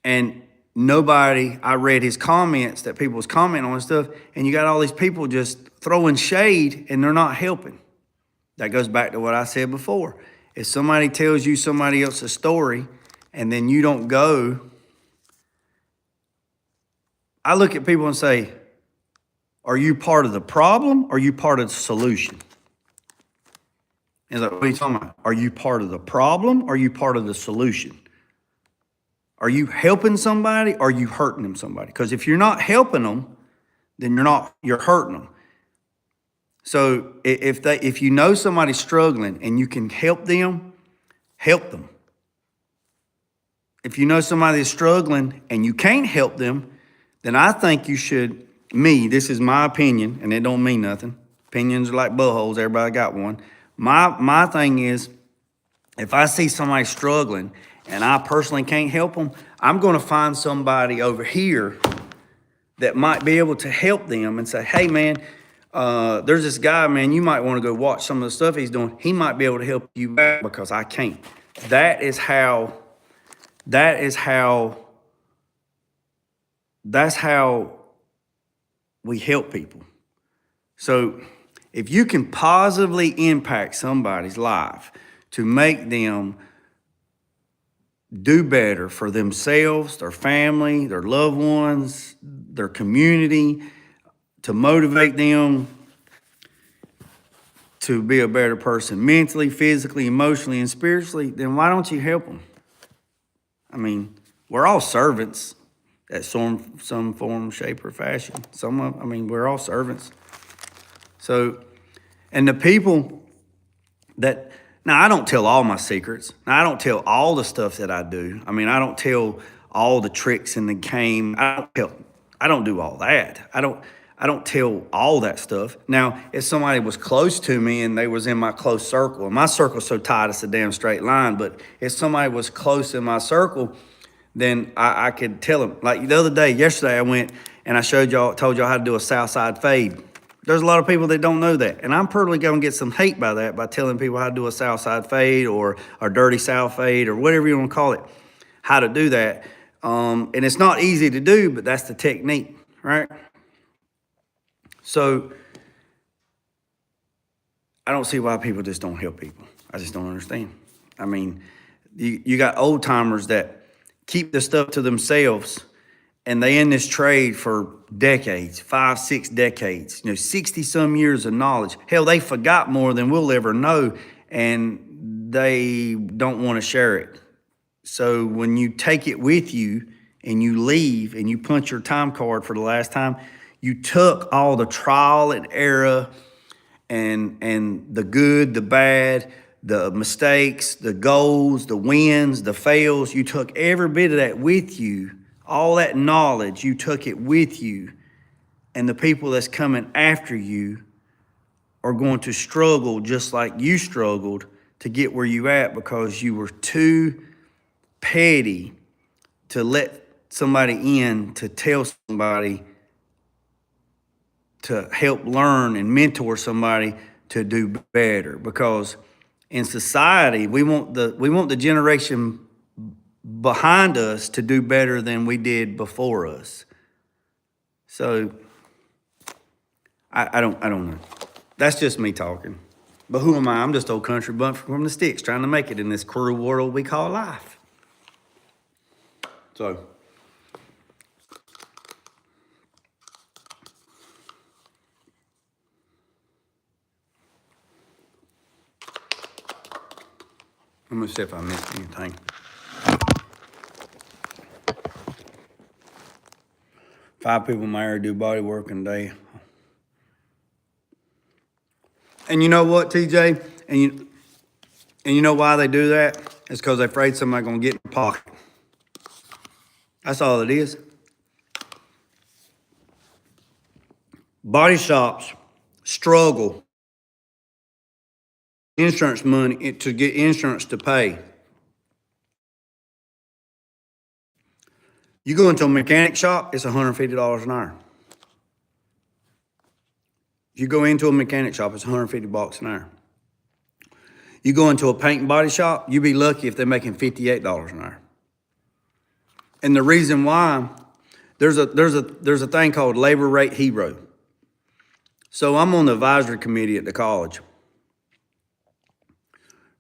A: And I read his comments that people was commenting on and stuff, and you got all these people just throwing shade, and they're not helping. That goes back to what I said before. If somebody tells you somebody else's story, and then you don't go, I look at people and say, are you part of the problem or are you part of the solution? And it's like, what are you talking about? Are you part of the problem or are you part of the solution? Are you helping somebody or are you hurting them somebody? Because if you're not helping them, then you're hurting them. So if you know somebody's struggling and you can help them, help them. If you know somebody is struggling and you can't help them, then I think you should, this is my opinion, and it don't mean nothing. Opinions are like buttholes, everybody got one. My thing is, if I see somebody struggling and I personally can't help them, I'm going to find somebody over here that might be able to help them and say, hey man, there's this guy, man, you might want to go watch some of the stuff he's doing. He might be able to help you back because I can't. That's how we help people. So if you can positively impact somebody's life to make them do better for themselves, their family, their loved ones, their community, to motivate them to be a better person mentally, physically, emotionally, and spiritually, then why don't you help them? I mean, we're all servants at some form, shape, or fashion. We're all servants. So, and the people that, now I don't tell all my secrets. Now I don't tell all the stuff that I do. I don't tell all the tricks in the game. I don't do all that. I don't tell all that stuff. Now, if somebody was close to me and they was in my close circle, and my circle's so tight it's a damn straight line, but if somebody was close in my circle, then I could tell them. Like the other day, yesterday, I went and I told y'all how to do a south side fade. There's a lot of people that don't know that. And I'm probably going to get some hate by that, by telling people how to do a south side fade or a dirty south fade or whatever you want to call it, how to do that. And it's not easy to do, but that's the technique, right? So I don't see why people just don't help people. I just don't understand. You got old timers that keep the stuff to themselves, and they in this trade for decades, 5, 6 decades, 60 some years of knowledge. Hell, they forgot more than we'll ever know, and they don't want to share it. So when you take it with you and you leave and you punch your time card for the last time, you took all the trial and error and the good, the bad, the mistakes, the goals, the wins, the fails. You took every bit of that with you. All that knowledge, you took it with you. And the people that's coming after you are going to struggle just like you struggled to get where you at because you were too petty to let somebody in to tell somebody to help learn and mentor somebody to do better. Because in society, we want the generation behind us to do better than we did before us. So I don't know. That's just me talking. But who am I? I'm just old country bunt from the sticks trying to make it in this cruel world we call life. So Let me see if I missed anything. Five people married do body work in a day. And you know what, TJ? And you know why they do that? It's because they're afraid somebody's gonna get in their pocket. That's all it is. Body shops struggle insurance money to get insurance to pay. You go into a mechanic shop, it's $150 an hour. If you go into a mechanic shop, it's $150 an hour. You go into a paint and body shop, you'd be lucky if they're making $58 an hour. And the reason why, there's a thing called labor rate hero. So I'm on the advisory committee at the college.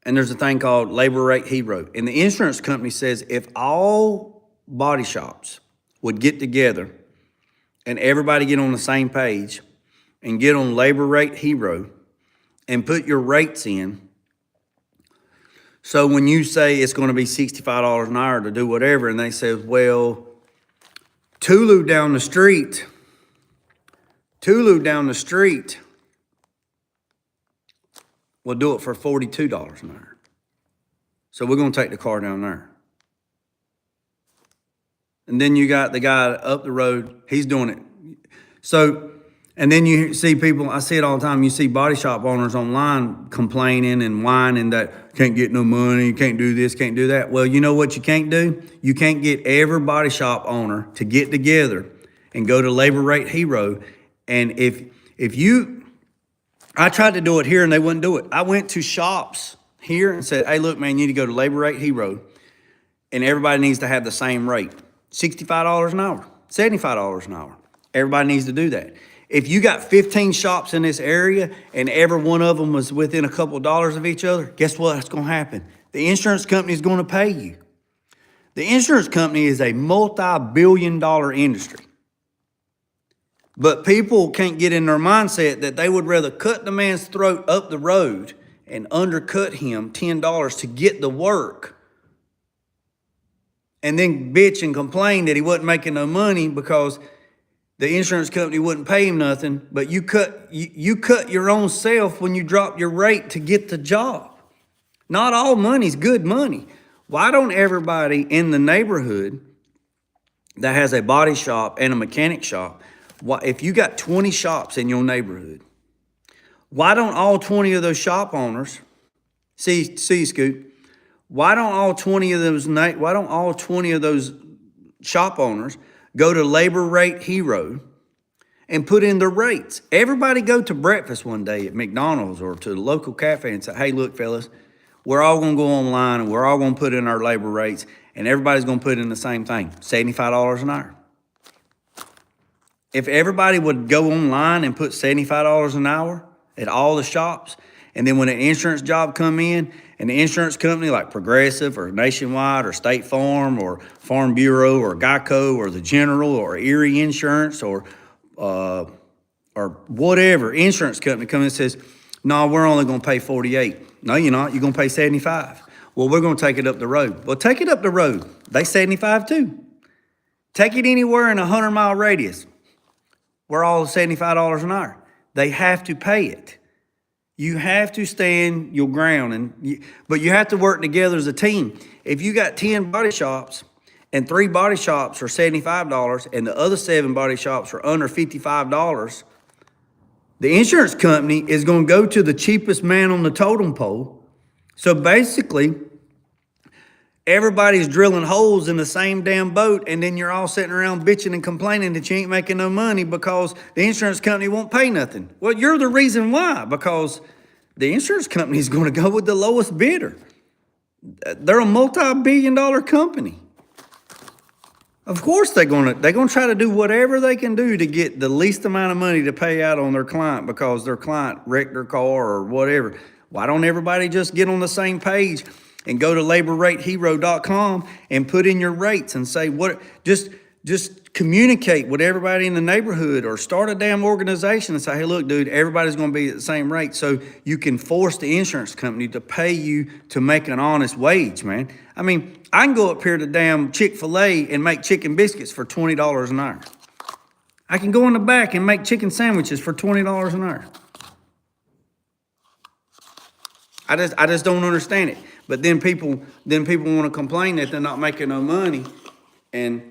A: And there's a thing called labor rate hero. And the insurance company says if all body shops would get together and everybody get on the same page and get on labor rate hero and put your rates in. So when you say it's going to be $65 an hour to do whatever, and they say, well, Tulu down the street will do it for $42 an hour. So we're going to take the car down there. And then you got the guy up the road, he's doing it. So, and then you see people, I see it all the time, you see body shop owners online complaining and whining that can't get no money, can't do this, can't do that. Well, you know what you can't do? You can't get every body shop owner to get together and go to Labor Rate Hero. And if you, I tried to do it here and they wouldn't do it. I went to shops here and said, hey, look, man, you need to go to Labor Rate Hero and everybody needs to have the same rate. $65 an hour, $75 an hour. Everybody needs to do that. If you got 15 shops in this area and every one of them was within a couple of dollars of each other, guess what's going to happen? The insurance company is going to pay you. The insurance company is a multi-billion-dollar industry. But people can't get in their mindset that they would rather cut the man's throat up the road and undercut him $10 to get the work and then bitch and complain that he wasn't making no money because the insurance company wouldn't pay him nothing, but you cut your own self when you drop your rate to get the job. Not all money's good money. Why don't everybody in the neighborhood that has a body shop and a mechanic shop, if you got 20 shops in your neighborhood, why don't all 20 of those shop owners, see Scoot, why don't all 20 of those shop owners go to Labor Rate Hero and put in their rates? Everybody go to breakfast one day at McDonald's or to the local cafe and say, hey, look, fellas, we're all going to go online and we're all going to put in our labor rates and everybody's going to put in the same thing, $75 an hour. If everybody would go online and put $75 an hour at all the shops, and then when an insurance job come in, and the insurance company like Progressive or Nationwide or State Farm or Farm Bureau or Geico or the General or Erie Insurance or whatever insurance company comes in and says, no, we're only going to pay 48. No, you're not. You're going to pay 75. Well, we're going to take it up the road. Well, take it up the road. They 75 too. Take it anywhere in a 100-mile radius. We're all $75 an hour. They have to pay it. You have to stand your ground, but you have to work together as a team. If you got 10 body shops and 3 body shops are $75 and the other 7 body shops are under $55, the insurance company is going to go to the cheapest man on the totem pole. So basically, everybody's drilling holes in the same damn boat, and then you're all sitting around bitching and complaining that you ain't making no money because the insurance company won't pay nothing. Well, you're the reason why, because the insurance company is going to go with the lowest bidder. They're a multi-billion-dollar company. Of course they're going to try to do whatever they can do to get the least amount of money to pay out on their client because their client wrecked their car or whatever. Why don't everybody just get on the same page and go to laborratehero.com and put in your rates and say, just communicate with everybody in the neighborhood or start a damn organization and say, hey, look, dude, everybody's going to be at the same rate. So you can force the insurance company to pay you to make an honest wage, man. I mean, I can go up here to damn Chick-fil-A and make chicken biscuits for $20 an hour. I can go in the back and make chicken sandwiches for $20 an hour. I just don't understand it. But then people want to complain that they're not making no money, and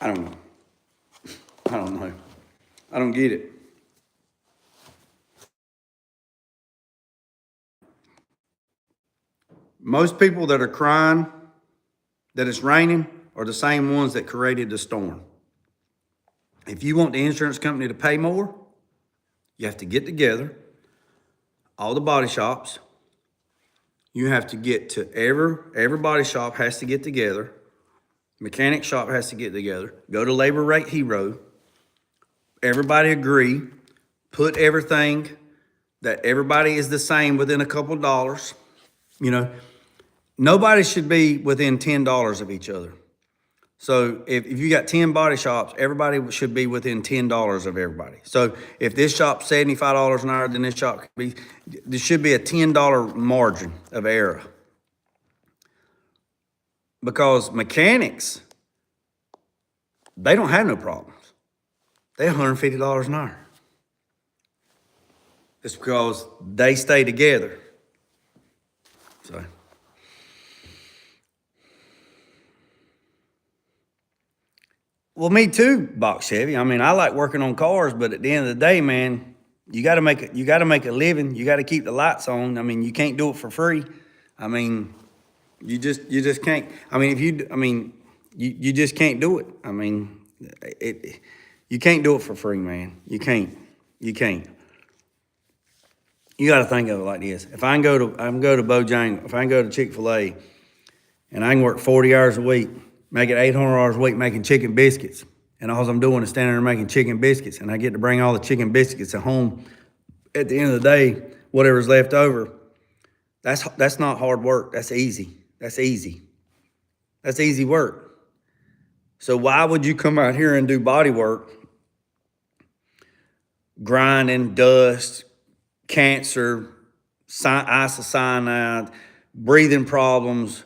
A: I don't know. I don't get it. Most people that are crying that it's raining are the same ones that created the storm. If you want the insurance company to pay more, you have to get together, all the body shops. You have to get to every body shop has to get together. Mechanic shop has to get together. Go to Labor Rate Hero. Everybody agree. Put everything that everybody is the same within a couple of dollars. You know, nobody should be within $10 of each other. So if you got 10 body shops, everybody should be within $10 of everybody. So if this shop's $75 an hour, then this shop there should be a $10 margin of error. Because mechanics, they don't have no problems. They're $150 an hour. It's because they stay together. So. Well, me too, Box Chevy. I mean, I like working on cars, but at the end of the day, man, you got to make a living. You got to keep the lights on. I mean, you can't do it for free. I mean, you just can't. I mean, you just can't do it. I mean, you can't do it for free, man. You can't. You got to think of it like this. If I can go to Bojangles, if I can go to Chick-fil-A, and I can work 40 hours a week, making $800 a week making chicken biscuits, and all I'm doing is standing there making chicken biscuits, and I get to bring all the chicken biscuits at home. At the end of the day, whatever's left over, that's not hard work. That's easy. That's easy work. So why would you come out here and do body work, grinding, dust, cancer, isocyanide, breathing problems,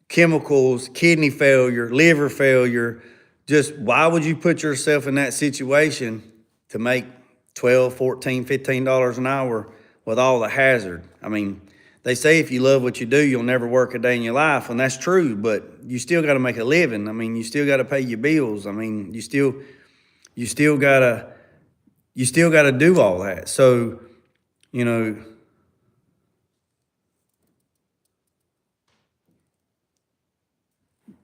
A: chemicals, kidney failure, liver failure? Just why would you put yourself in that situation to make $12, $14, $15 an hour with all the hazard? I mean, they say if you love what you do, you'll never work a day in your life, and that's true, but you still got to make a living. I mean, you still got to pay your bills. I mean, you still got to do all that. So, you know,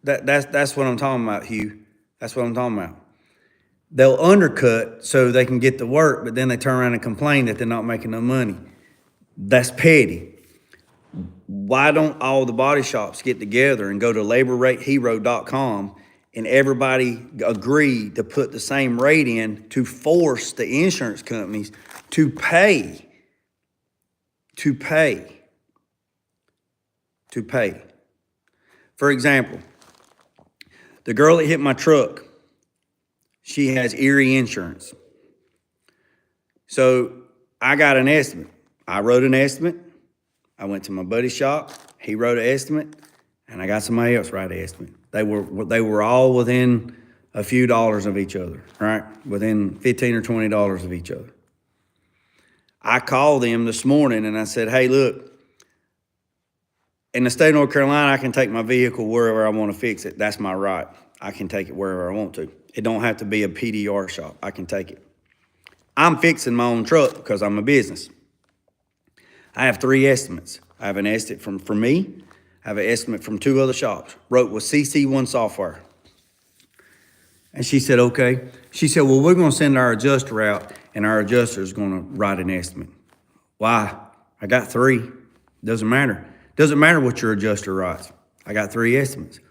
A: that's what I'm talking about, Hugh. That's what I'm talking about. They'll undercut so they can get the work, but then they turn around and complain that they're not making no money. That's petty. Why don't all the body shops get together and go to laborratehero.com and everybody agree to put the same rate in to force the insurance companies to pay. For example, the girl that hit my truck, she has Erie insurance. So I got an estimate. I wrote an estimate. I went to my buddy's shop. He wrote an estimate, and I got somebody else write an estimate. They were all within a few dollars of each other, right? Within $15 or $20 of each other. I called them this morning and I said, hey, look, in the state of North Carolina, I can take my vehicle wherever I want to fix it. That's my right. I can take it wherever I want to. It don't have to be a PDR shop. I can take it. I'm fixing my own truck because I'm a business. I have 3 estimates. I have an estimate from me. I have an estimate from 2 other shops. Wrote with CC1 software. And she said, okay. She said, well, we're going to send our adjuster out, and our adjuster is going to write an estimate. Why? I got 3. Doesn't matter. Doesn't matter what your adjuster writes. I got 3 estimates.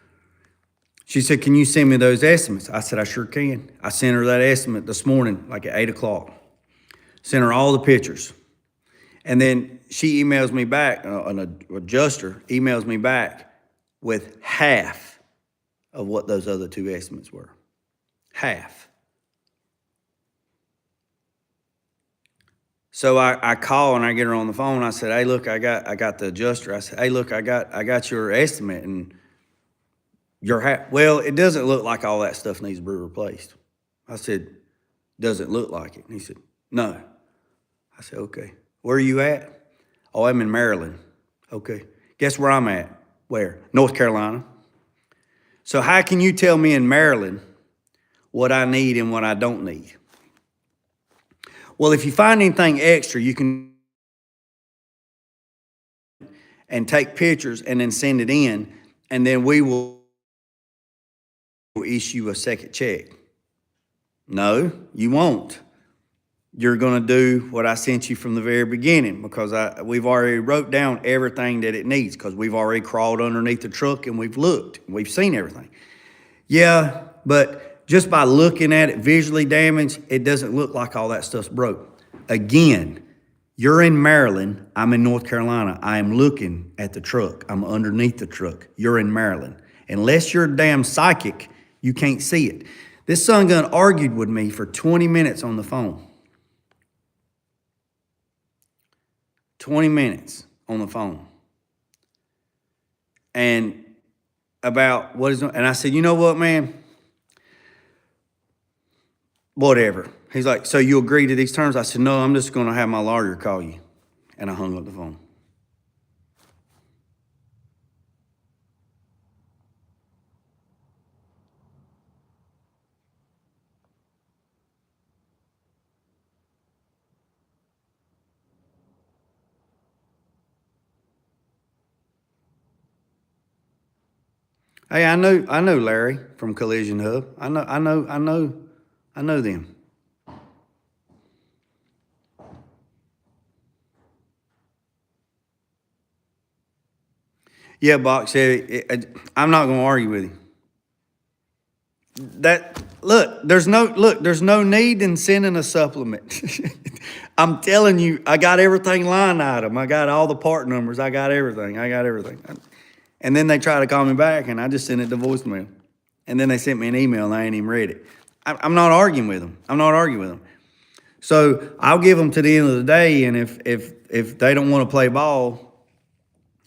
A: She said, can you send me those estimates? I said, I sure can. I sent her that estimate this morning, like at 8 o'clock. Sent her all the pictures. And then she emails me back, an adjuster emails me back with half of what those other two estimates were. Half. So I call and I get her on the phone. I said, hey, look, I got the adjuster. I said, hey, look, I got your estimate, and your half. Well, it doesn't look like all that stuff needs to be replaced. I said, does it look like it? And he said, no. I said, okay. Where are you at? Oh, I'm in Maryland. Okay. Guess where I'm at? Where? North Carolina. So how can you tell me in Maryland what I need and what I don't need? Well, if you find anything extra, you can and take pictures and then send it in, and then we will issue a second check. No, you won't. You're going to do what I sent you from the very beginning, because we've already wrote down everything that it needs, because we've already crawled underneath the truck and we've looked and we've seen everything. Yeah, but just by looking at it visually damaged, it doesn't look like all that stuff's broke. Again, you're in Maryland, I'm in North Carolina. I am looking at the truck. I'm underneath the truck. You're in Maryland. Unless you're damn psychic, you can't see it. This son gun argued with me for 20 minutes on the phone. 20 minutes on the phone. And about what is, and I said, you know what, man? Whatever. He's like, so you agree to these terms? I said, no, I'm just going to have my lawyer call you. And I hung up the phone. Hey, I know Larry from Collision Hub. I know them. Yeah, Box said, I'm not going to argue with him. There's no need in sending a supplement. I'm telling you, I got everything line item. I got all the part numbers. I got everything. And then they try to call me back, and I just sent it to voicemail. And then they sent me an email, and I ain't even read it. I'm not arguing with them. So I'll give them to the end of the day, and if they don't want to play ball,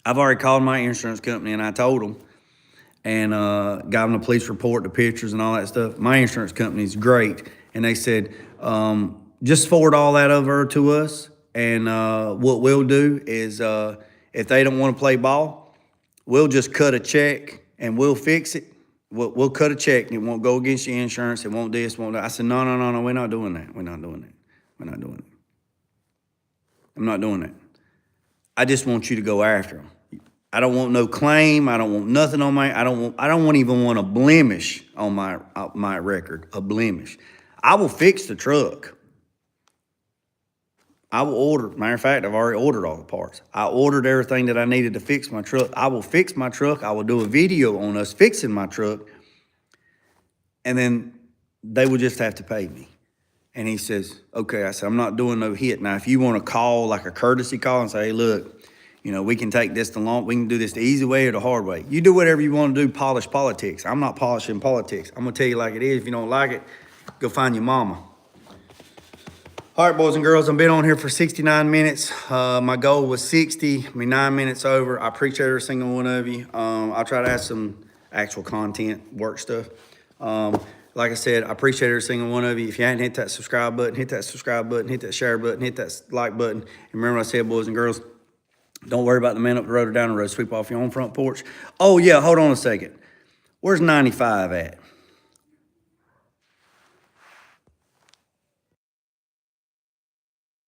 A: I've already called my insurance company, and I told them, and got them the police report, the pictures, and all that stuff. My insurance company's great, and they said, just forward all that over to us, and what we'll do is if they don't want to play ball, we'll just cut a check, and we'll fix it. We'll cut a check, and it won't go against your insurance. It won't this, won't that. I said, no, we're not doing that. I'm not doing that. I just want you to go after them. I don't want no claim. I don't want nothing on my. I don't even want a blemish on my record. A blemish. I will fix the truck. I will order. Matter of fact, I've already ordered all the parts. I ordered everything that I needed to fix my truck. I will fix my truck. I will do a video on us fixing my truck, and then they will just have to pay me. And he says, okay. I said, I'm not doing no hit. Now, if you want to call like a courtesy call and say, hey, look, we can take this we can do this the easy way or the hard way. You do whatever you want to do, polish politics. I'm not polishing politics. I'm going to tell you like it is. If you don't like it, go find your mama. All right, boys and girls, I've been on here for 69 minutes. My goal was 60, 9 minutes over. I appreciate every single one of you. I'll try to have some actual content, work stuff. Like I said, I appreciate every single one of you. If you hadn't hit that subscribe button, hit that subscribe button, hit that share button, hit that like button. And remember what I said, boys and girls, don't worry about the man up the road or down the road. Sweep off your own front porch. Oh, yeah, hold on a second. Where's 95 at?